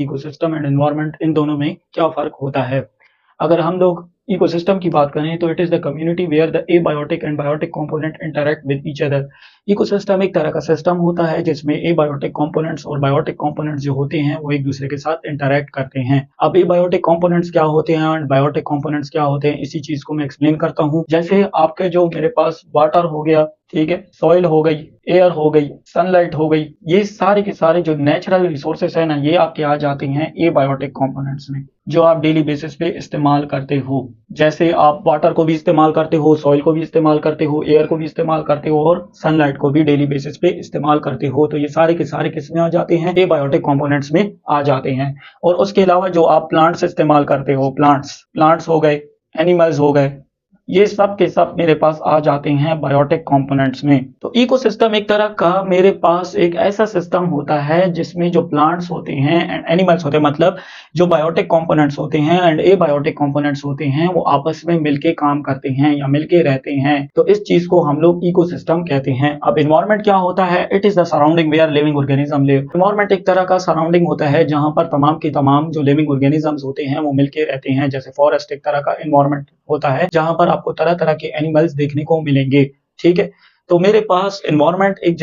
Ecosystem and environment in दोनों में क्या फ़र्क होता है? अगर हम लोग इकोसिस्टम की बात करें तो it is the community where the abiotic and biotic component interact with each other. Ecosystem एक तरह का सिस्टम होता है जिसमें एबायोटिक कंपोनेंट्स और बायोटिक कंपोनेंट्स जो होते हैं वो एक दूसरे के साथ इंटरैक्ट करते हैं। अब एबायोटिक कंपोनेंट्स क्या होते हैं एंड बायोटिक कंपोनेंट्स क्या होते हैं, इसी चीज़ को मैं एक्सप्लेन करता हूँ। जैसे आपके जो मेरे पास वाटर हो गया, ठीक है, सॉइल हो गई, एयर हो गई, सनलाइट हो गई, ये सारे के सारे जो नेचुरल रिसोर्सेस है ना, ये आपके आ जाते हैं एबायोटिक कंपोनेंट्स में, जो आप डेली बेसिस पे इस्तेमाल करते हो। जैसे आप वाटर को भी इस्तेमाल करते हो, सॉइल को भी इस्तेमाल करते हो, एयर को भी इस्तेमाल करते हो और सनलाइट को भी डेली बेसिस पे इस्तेमाल करते हो। तो ये सारे के सारे किसमें आ जाते हैं? एबायोटिक कंपोनेंट्स में आ जाते हैं। और उसके अलावा जो आप प्लांट्स इस्तेमाल करते हो, प्लांट्स हो गए, एनिमल्स हो गए, ये सब के सब मेरे पास आ जाते हैं बायोटिक कंपोनेंट्स में। तो इकोसिस्टम एक तरह का मेरे पास एक ऐसा सिस्टम होता है जिसमें जो प्लांट्स होते हैं एंड एनिमल्स होते हैं, मतलब जो बायोटिक कंपोनेंट्स होते हैं एंड एबायोटिक कंपोनेंट्स होते हैं, वो आपस में मिलके काम करते हैं या मिलके रहते हैं। तो इस चीज को हम लोग इकोसिस्टम कहते हैं। अब एनवायरनमेंट क्या होता है? It is the surrounding where living organism live. Environment एक तरह का सराउंडिंग होता है जहां पर तमाम के तमाम जो लिविंग ऑर्गेनिजम्स होते हैं वो मिलके रहते हैं। जैसे फॉरेस्ट एक तरह का एनवायरनमेंट होता है जहां पर आपको तरह तरह के एनिमल्स देखने को मिलेंगे, ठीक है। तो मेरे पास एनवायरनमेंट एक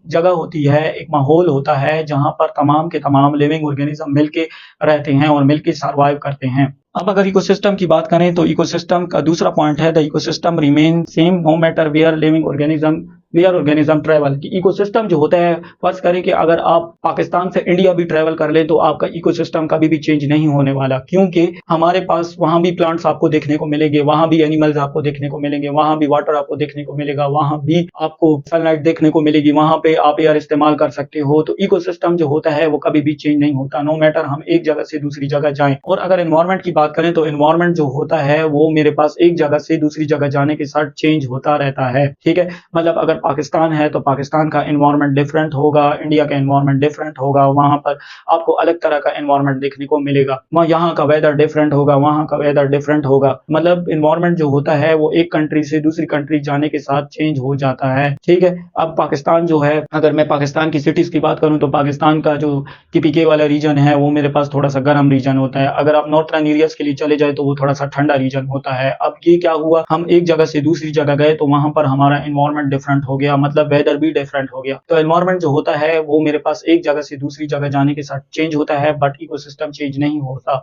जगह होती है, एक माहौल होता है जहां पर तमाम के तमाम लिविंग ऑर्गेनिज्म मिलके रहते हैं और मिलके सर्वाइव करते हैं। अब अगर इकोसिस्टम की बात करें तो इकोसिस्टम का दूसरा पॉइंट है the ecosystem remain same no matter where organism travel. कि इकोसिस्टम जो होता है, फर्ज करें कि अगर आप पाकिस्तान से इंडिया भी ट्रेवल कर ले तो आपका इकोसिस्टम कभी भी चेंज नहीं होने वाला, क्योंकि हमारे पास वहां भी प्लांट्स आपको देखने को मिलेंगे, वहां भी एनिमल्स आपको देखने को मिलेंगे, वहां भी वाटर आपको देखने को मिलेगा, वहां भी आपको सनलाइट देखने को मिलेगी, वहां पे आप एयर इस्तेमाल कर सकते हो। तो इकोसिस्टम जो होता है वो कभी भी चेंज नहीं होता, नो मैटर हम एक जगह से दूसरी जगह जाएं। और अगर एनवायरनमेंट की बात करें तो एनवायरनमेंट जो होता है वो मेरे पास एक जगह से दूसरी जगह जाने के साथ चेंज होता रहता है, ठीक है। मतलब अगर पाकिस्तान है तो पाकिस्तान का एनवायरनमेंट डिफरेंट होगा, इंडिया का एनवायरनमेंट डिफरेंट होगा, वहां पर आपको अलग तरह का एनवायरनमेंट देखने को मिलेगा। यहाँ का वेदर डिफरेंट होगा, वहां का वेदर डिफरेंट होगा। मतलब एनवायरनमेंट जो होता है वो एक कंट्री से दूसरी कंट्री जाने के साथ चेंज हो जाता है, ठीक है। अब पाकिस्तान जो है, अगर मैं पाकिस्तान की सिटीज की बात करूं तो पाकिस्तान का जो टीपीके वाला रीजन है वो मेरे पास थोड़ा सा गर्म रीजन होता है। अगर आप नॉर्थर्न एरियाज के लिए चले जाए तो वो थोड़ा सा ठंडा रीजन होता है। अब ये क्या हुआ, हम एक जगह से दूसरी जगह गए तो वहां पर हमारा एनवायरनमेंट डिफरेंट हो गया, मतलब वेदर भी डिफरेंट हो गया। तो एनवायरनमेंट जो होता है वो मेरे पास एक जगह से दूसरी जगह जाने के साथ चेंज होता है, बट इकोसिस्टम चेंज नहीं होता।